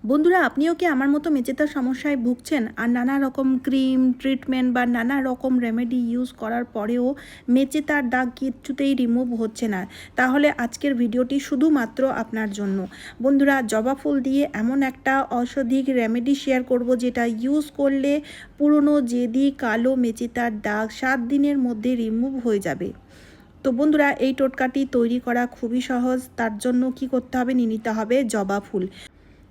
বন্ধুরা, আপনিও কি আমার মতো মেচেতার সমস্যায় ভুগছেন আর নানা রকম ক্রিম ট্রিটমেন্ট বা নানা রকম রেমেডি ইউজ করার পরেও মেচেতার দাগ কিছুতেই রিমুভ হচ্ছে না? তাহলে আজকের ভিডিওটি শুধুমাত্র আপনার জন্য। বন্ধুরা, জবা ফুল দিয়ে এমন একটা ঔষধিক রেমেডি শেয়ার করব যেটা ইউজ করলে পুরনো জেদি কালো মেচেতার দাগ 7 দিনের মধ্যে রিমুভ হয়ে যাবে। তো বন্ধুরা, এই টোটকাটি তৈরি করা খুবই সহজ। তার জন্য কি করতে হবে? নিয়ে নিতে হবে জবা ফুল।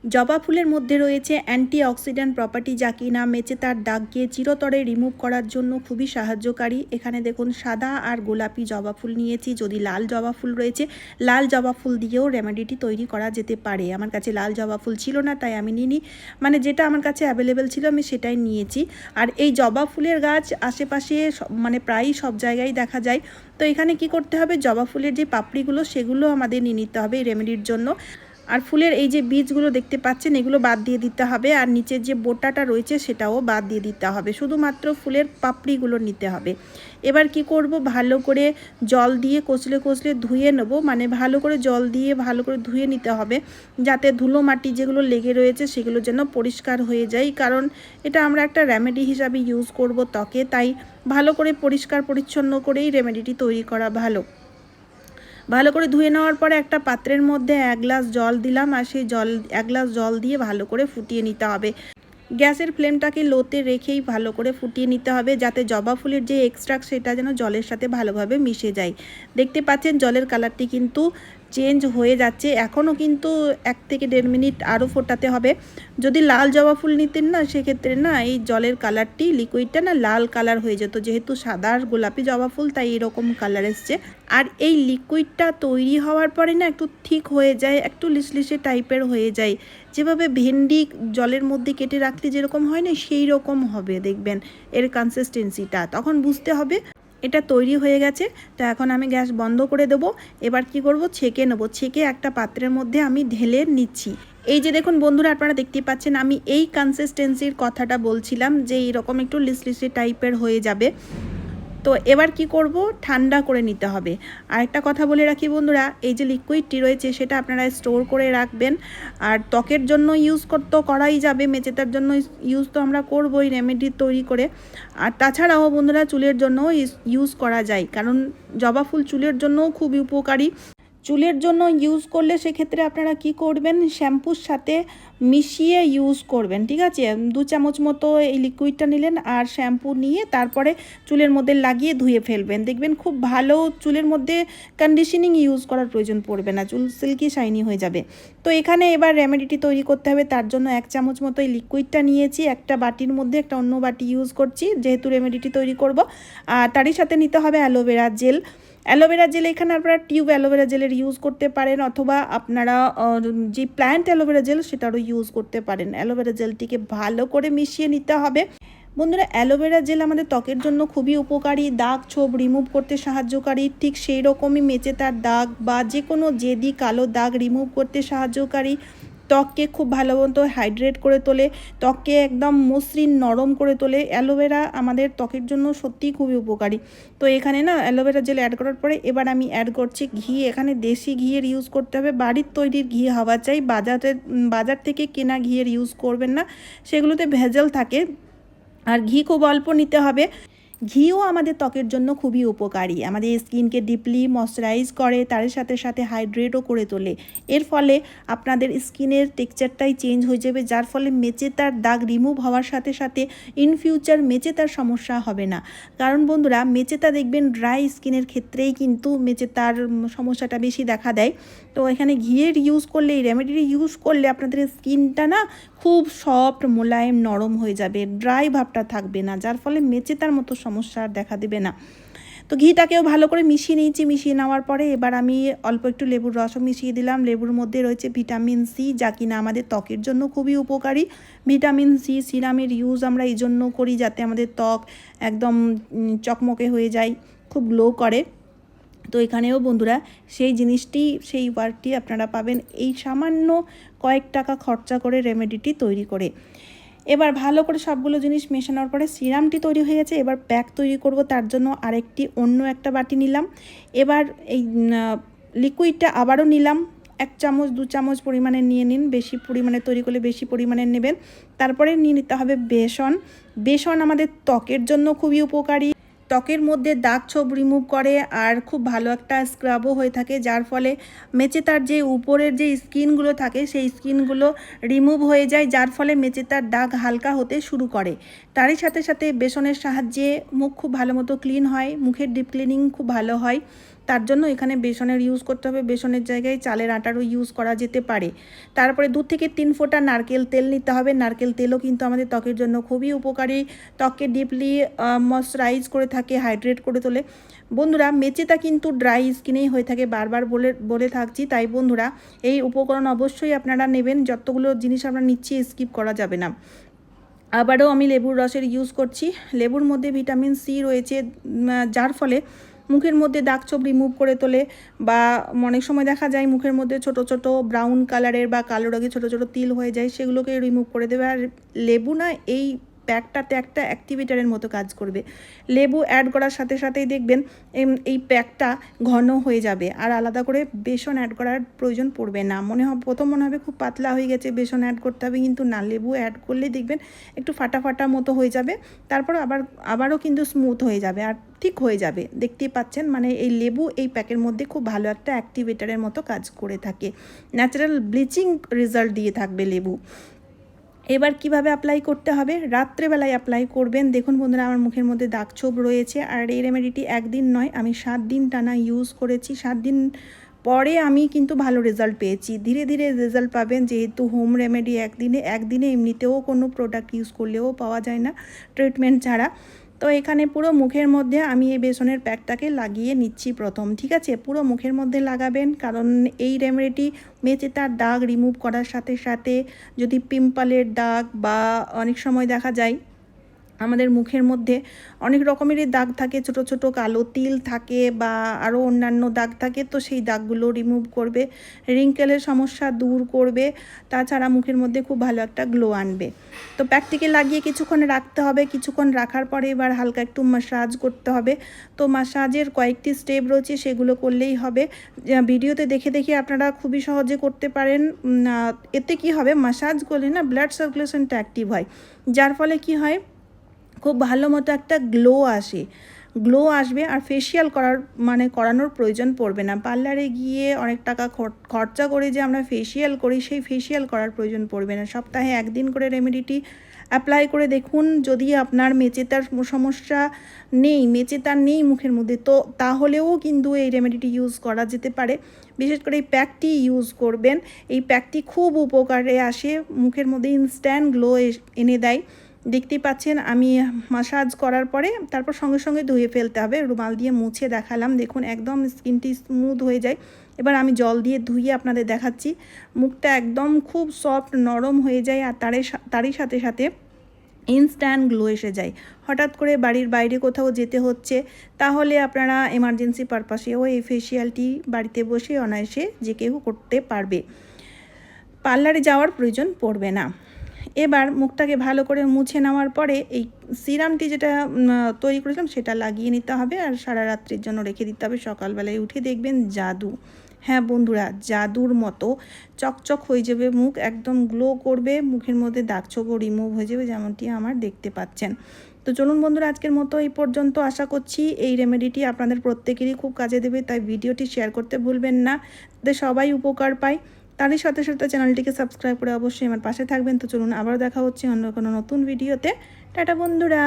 জবা ফুলের মধ্যে রয়েছে অ্যান্টিঅক্সিডেন্ট প্রপার্টি, যা কিনা মেচেতার দাগকে চিরতরে রিমুভ করার জন্য খুবই সাহায্যকারী। এখানে দেখুন সাদা আর গোলাপি জবা ফুল নিয়েছি। যদি লাল জবা ফুল রয়েছে, লাল জবা ফুল দিয়েও রেমেডিটি তৈরি করা যেতে পারে। আমার কাছে লাল জবা ফুল ছিল না, তাই আমি নিইনি, মানে যেটা আমার কাছে অ্যাভেলেবেল ছিল আমি সেটাই নিয়েছি। আর এই জবা ফুলের গাছ আশেপাশে মানে প্রায়ই সব জায়গায় দেখা যায়। তো এখানে কি করতে হবে? জবা ফুলের যে পাপড়িগুলো সেগুলো আমাদের নিয়ে নিতে হবে এই রেমেডির জন্য। আর ফুলের এই যে বীজগুলো দেখতে পাচ্ছেন, এগুলো বাদ দিয়ে দিতে হবে। আর নিচের যে বোটাটা রয়েছে সেটাও বাদ দিয়ে দিতে হবে, শুধুমাত্র ফুলের পাপড়িগুলো নিতে হবে। এবার কি করব? ভালো করে জল দিয়ে কচলে কচলে ধুয়ে নেব, মানে ভালো করে জল দিয়ে ভালো করে ধুয়ে নিতে হবে, যাতে ধুলো মাটি যেগুলো লেগে রয়েছে সেগুলো যেন পরিষ্কার হয়ে যায়। কারণ এটা আমরা একটা রেমেডি হিসাবে ইউজ করব ত্বকে, তাই ভালো করে পরিষ্কার পরিচ্ছন্ন করেই রেমেডিটি তৈরি করা ভালো। ভালো করে ধুয়ে নেওয়ার পরে একটা পাত্রের মধ্যে 1 গ্লাস জল দিলাম, আর সেই 1 গ্লাস জল দিয়ে ভালো করে ফুটিয়ে নিতে হবে। গ্যাসের ফ্লেমটাকে লোতে রেখেই ভালো করে ফুটিয়ে নিতে হবে, যাতে জবা ফুলের যে এক্সট্রাক্ট সেটা যেন জলের সাথে ভালোভাবে মিশে যায়। দেখতে পাচ্ছেন জলের কালারটি কিন্তু চেঞ্জ হয়ে যাচ্ছে। এখনও কিন্তু 1 থেকে 1.5 মিনিট আরও ফোটাতে হবে। যদি লাল জবা ফুল নিতেন না, সেক্ষেত্রে না এই জলের কালারটি, লিকুইডটা না লাল কালার হয়ে যেত। যেহেতু সাদা আর গোলাপি জবা ফুল, তাই এরকম কালার এসছে। আর এই লিকুইডটা তৈরি হওয়ার পরে না একটু ঠিক হয়ে যায়, একটু লিসলিসে টাইপের হয়ে যায়। যেভাবে ভেন্ডি জলের মধ্যে কেটে রাখলে যেরকম হয় না, সেই রকম হবে দেখবেন এর কনসিস্টেন্সিটা। তখন বুঝতে হবে এটা তৈরি হয়ে গেছে। তো এখন আমি গ্যাস বন্ধ করে দেবো। এবার কি করব? ছেঁকে নেব। ছেঁকে একটা পাত্রের মধ্যে আমি ঢেলে নিচ্ছি। এই যে দেখুন বন্ধুরা, আপনারা দেখতে পাচ্ছেন আমি এই কনসিস্টেন্সির কথাটা বলছিলাম, যে এইরকম একটু লিসলিসে টাইপের হয়ে যাবে। তো এবার কি করব? ঠান্ডা করে নিতে হবে। আর একটা কথা বলে রাখি বন্ধুরা, এই যে লিকুইডটি রয়েছে সেটা আপনারা স্টোর করে রাখবেন। আর ত্বকের জন্য ইউজ তো করাই যাবে, মেচেতার জন্য ইউজ তো আমরা করবোই রেমেডি তৈরি করে। আর তাছাড়াও বন্ধুরা, চুলের জন্যও ইউজ করা যায়, কারণ জবা ফুল চুলের জন্যও খুবই উপকারী। চুলের জন্য ইউজ করলে সেক্ষেত্রে আপনারা কি করবেন? শ্যাম্পুর সাথে মিশিয়ে ইউজ করবেন, ঠিক আছে? 2 চামচ মতো এই লিকুইডটা নিলেন, আর শ্যাম্পু নিয়ে তারপরে চুলের মধ্যে লাগিয়ে ধুয়ে ফেলবেন। দেখবেন খুব ভালো, চুলের মধ্যে কন্ডিশনিং ইউজ করার প্রয়োজন পড়বে না, চুল সিল্কি শাইনি হয়ে যাবে। তো এখানে এবার রেমেডিটি তৈরি করতে হবে। তার জন্য 1 চামচ মতো এই লিকুইডটা নিয়েছি, একটা বাটির মধ্যে, একটা অন্য বাটি ইউজ করছি যেহেতু রেমেডিটি তৈরি করব। আর তারই সাথে নিতে হবে অ্যালোভেরা জেল। অ্যালোভেরা জেল এখানে আপনারা টিউব অ্যালোভেরা জেলের ইউজ করতে পারেন, অথবা আপনারা যে প্ল্যান্ট অ্যালোভেরা জেল সেটারও ইউজ করতে পারেন। অ্যালোভেরা জেলটিকে ভালো করে মিশিয়ে নিতে হবে। বন্ধুরা, অ্যালোভেরা জেল আমাদের ত্বকের জন্য খুবই উপকারী, দাগ ছোপ রিমুভ করতে সাহায্যকারী। ঠিক সেই রকমই মেচেতার দাগ বা যে কোনো জেদি কালো দাগ রিমুভ করতে সাহায্যকারী। ত্বককে খুব ভালো মতো হাইড্রেট করে তোলে, ত্বককে একদম মসৃণ নরম করে তোলে। অ্যালোভেরা আমাদের ত্বকের জন্য সত্যিই খুবই উপকারী। তো এখানে না অ্যালোভেরা জেল অ্যাড করার পরে এবার আমি অ্যাড করছি ঘি। এখানে দেশি ঘিয়ের ইউজ করতে হবে, বাড়ির তৈরির ঘি হওয়া চাই। বাজার থেকে কেনা ঘিয়ের ইউজ করবেন না, সেগুলোতে ভেজাল থাকে। আর ঘি খুব অল্প নিতে হবে। ঘিও আমাদের ত্বকের জন্য খুবই উপকারী, আমাদের স্কিনকে ডিপলি ময়শ্চারাইজ করে, তার সাথে সাথে হাইড্রেটও করে তোলে। এর ফলে আপনাদের স্কিনের টেক্সচারটাই চেঞ্জ হয়ে যাবে, যার ফলে মেচেতার দাগ রিমুভ হওয়ার সাথে সাথে ইন ফিউচার মেচেতার সমস্যা হবে না। কারণ বন্ধুরা, মেচেতা দেখবেন ড্রাই স্কিনের ক্ষেত্রেই কিন্তু মেচেতার সমস্যাটা বেশি দেখা দেয়। তো এখানে ঘিয়ের ইউজ করলে, এই রেমেডির ইউজ করলে আপনাদের স্কিনটা না খুব সফট, মোলায়েম, নরম হয়ে যাবে, ড্রাই ভাবটা থাকবে না, যার ফলে মেচেতার মতো সমস্যা আর দেখা দেবে না। তো ঘিটাকেও ভালো করে মিশিয়ে নিয়েছি। মিশিয়ে নেওয়ার পরে এবার আমি অল্প একটু লেবুর রসও মিশিয়ে দিলাম। লেবুর মধ্যে রয়েছে ভিটামিন সি, যা কিনা আমাদের ত্বকের জন্য খুবই উপকারী। ভিটামিন সি সিরামের ইউজ আমরা এই জন্য করি, যাতে আমাদের ত্বক একদম চকমকে হয়ে যায়, খুব গ্লো করে। তো এখানেও বন্ধুরা সেই জিনিসটি, সেই ওয়ার্কটি আপনারা পাবেন এই সামান্য কয়েক টাকা খরচা করে রেমেডিটি তৈরি করে। এবার ভালো করে সবগুলো জিনিস মেশানোর পরে সিরামটি তৈরি হয়ে গেছে। এবার প্যাক তৈরি করব, তার জন্য অন্য একটা বাটি নিলাম। এবার এই লিকুইডটা আবারও নিলাম, 1 চামচ 2 চামচ পরিমাণে নিয়ে নিন, বেশি পরিমাণে তৈরি করলে বেশি পরিমাণে নেবেন। তারপরে নিয়ে নিতে হবে বেসন। বেসন আমাদের ত্বকের জন্য খুবই উপকারী, ত্বকের মধ্যে দাগ ছোপ রিমুভ করে আর খুব ভালো একটা স্ক্রাবও হয়ে থাকে, যার ফলে মেচেতার যে উপরের যে স্কিনগুলো থাকে সেই স্কিনগুলো রিমুভ হয়ে যায়, যার ফলে মেচেতার দাগ হালকা হতে শুরু করে। তারই সাথে সাথে বেসনের সাহায্যে মুখ খুব ভালো মতো ক্লিন হয়, মুখের ডিপ ক্লিনিং খুব ভালো হয়। তার জন্য এখানে বেসনের ইউজ করতে হবে, বেসনের জায়গায় চালের আটারও ইউজ করা যেতে পারে। তারপরে 2 থেকে 3 ফোঁটা নারকেল তেল নিতে হবে। নারকেল তেলও কিন্তু আমাদের ত্বকের জন্য খুবই উপকারী, ত্বককে ডিপলি ময়শ্চারাইজ করে থাকে, হাইড্রেট করে তোলে। বন্ধুরা, মেচেতা কিন্তু ড্রাই স্কিনেই হয়ে থাকে, বারবার বলে থাকছি, তাই বন্ধুরা এই উপকরণ অবশ্যই আপনারা নেবেন। যতগুলো জিনিস আমরা নিচ্ছি স্কিপ করা যাবে না। আবারও আমি লেবুর রসের ইউজ করছি। লেবুর মধ্যে ভিটামিন সি রয়েছে, যার ফলে মুখের মধ্যে দাগ ছোপ রিমুভ করে তোলে, বা অনেক সময় দেখা যায় মুখের মধ্যে ছোট ছোট ব্রাউন কালারের বা কালো রঙের ছোট ছোট তিল হয়ে যায়, সেগুলোকে রিমুভ করে দেবে। আর লেবু না এই প্যাকটাতে একটা অ্যাক্টিভেটারের মতো কাজ করবে। লেবু অ্যাড করার সাথে সাথেই দেখবেন এই প্যাকটা ঘন হয়ে যাবে, আর আলাদা করে বেসন অ্যাড করার প্রয়োজন পড়বে না। মনে হবে খুব পাতলা হয়ে গেছে, বেসন অ্যাড করতে হবে, কিন্তু না, লেবু অ্যাড করলে দেখবেন একটু ফাটা ফাটা মতো হয়ে যাবে, তারপর আবারও কিন্তু স্মুথ হয়ে যাবে আর ঠিক হয়ে যাবে। দেখতেই পাচ্ছেন, মানে এই লেবু এই প্যাকের মধ্যে খুব ভালো একটা অ্যাক্টিভেটারের মতো কাজ করে থাকে, ন্যাচারাল ব্লিচিং রেজাল্ট দিয়ে থাকবে লেবু। এবার কিভাবে অ্যাপ্লাই করতে হবে, রাত্রেবেলায় অ্যাপ্লাই করবেন। দেখুন বন্ধুরা, আমার মুখের মধ্যে দাগ ছোপ রয়েছে, আর এই রেমেডিটি 1 দিন নয়, আমি 7 দিন টানা ইউজ করেছি। 7 দিন পরে আমি কিন্তু ভালো রেজাল্ট পেয়েছি। ধীরে ধীরে রেজাল্ট পাবেন, যেহেতু হোম রেমেডি একদিনে এমনিতেও কোনো প্রোডাক্ট ইউজ করলেও পাওয়া যায় না ট্রিটমেন্ট ছাড়া। তো এখানে পুরো মুখের মধ্যে আমি এই বেসনের প্যাকটাকে লাগিয়ে নিচ্ছি প্রথম, ঠিক আছে? পুরো মুখের মধ্যে লাগাবেন, কারণ এই রেমেডিটি মেচেতার দাগ রিমুভ করার সাথে সাথে যদি পিম্পলের দাগ বা অনেক সময় দেখা যায় আমাদের মুখের মধ্যে অনেক রকমেরই দাগ থাকে, ছোট ছোট কালো তিল থাকে বা আরও অন্যান্য দাগ থাকে, তো সেই দাগগুলো রিমুভ করবে, রিঙ্কেলের সমস্যা দূর করবে, তাছাড়া মুখের মধ্যে খুব ভালো একটা গ্লো আনবে। তো প্যাকটিকে লাগিয়ে কিছুক্ষণ রাখতে হবে, কিছুক্ষণ রাখার পরে এবার হালকা একটু মাসাজ করতে হবে। তো মাসাজের কয়েকটি স্টেপ রয়েছে, সেগুলো করলেই হবে। ভিডিওতে দেখে দেখে আপনারা খুবই সহজে করতে পারেন। এতে কি হবে, মাসাজ করলে না ব্লাড সার্কুলেশনটা অ্যাক্টিভ হয়, যার ফলে কি হয়, খুব ভালো মতো একটা গ্লো আসবে। আর ফেসিয়াল করানোর প্রয়োজন পড়বে না। পার্লারে গিয়ে অনেক টাকা খরচা করে যে আমরা ফেসিয়াল করি, সেই ফেসিয়াল করার প্রয়োজন পড়বে না। সপ্তাহে 1 দিন করে রেমেডিটি অ্যাপ্লাই করে দেখুন। যদি আপনার মেচেতার সমস্যা নেই মুখের মধ্যে, তো তাহলেও কিন্তু এই রেমেডিটি ইউজ করা যেতে পারে। বিশেষ করে এই প্যাকটি ইউজ করবেন, এই প্যাকটি খুব উপকারে আসে, মুখের মধ্যে ইনস্ট্যান্ট গ্লো এনে দেয়। দেখতেই পাচ্ছেন, আমি মাসাজ করার পরে তারপর সঙ্গে সঙ্গে ধুয়ে ফেলতে হবে, রুমাল দিয়ে মুছে দেখালাম, দেখুন একদম স্কিনটি স্মুথ হয়ে যায়। এবার আমি জল দিয়ে ধুয়ে আপনাদের দেখাচ্ছি, মুখটা একদম খুব সফট নরম হয়ে যায়, আর তারই সাথে সাথে ইনস্ট্যান্ট গ্লো এসে যায়। হঠাৎ করে বাড়ির বাইরে কোথাও যেতে হচ্ছে, তাহলে আপনারা এমার্জেন্সি পারপাসেও এই ফেসিয়ালটি বাড়িতে বসে অনায়াসে যে কেউ করতে পারবে, পার্লারে যাওয়ার প্রয়োজন পড়বে না। এবার মুখটাকে ভালো করে মুছে নেওয়ার পরে এই সিরামটি যেটা তৈরি করেছিলাম সেটা লাগিয়ে নিতে হবে, আর সারা রাত্রির জন্য রেখে দিতে হবে। সকালবেলায় উঠে দেখবেন জাদু, হ্যাঁ বন্ধুরা, জাদুর মতো চকচক হয়ে যাবে মুখ, একদম গ্লো করবে, মুখের মধ্যে দাগ ছোপও রিমুভ হয়ে যাবে, যেমনটি আমার দেখতে পাচ্ছেন। তো চলুন বন্ধুরা, আজকের মতো এই পর্যন্ত। আশা করছি এই রেমেডিটি আপনাদের প্রত্যেকেরই খুব কাজে দেবে, তাই ভিডিওটি শেয়ার করতে ভুলবেন না, যাতে সবাই উপকার পায়। তারই সাথে সাথে চ্যানেলটিকে সাবস্ক্রাইব করে অবশ্যই আমার পাশে থাকবেন। তো চলুন, আবার দেখা হচ্ছে অন্য কোনো নতুন ভিডিওতে। টাটা বন্ধুরা।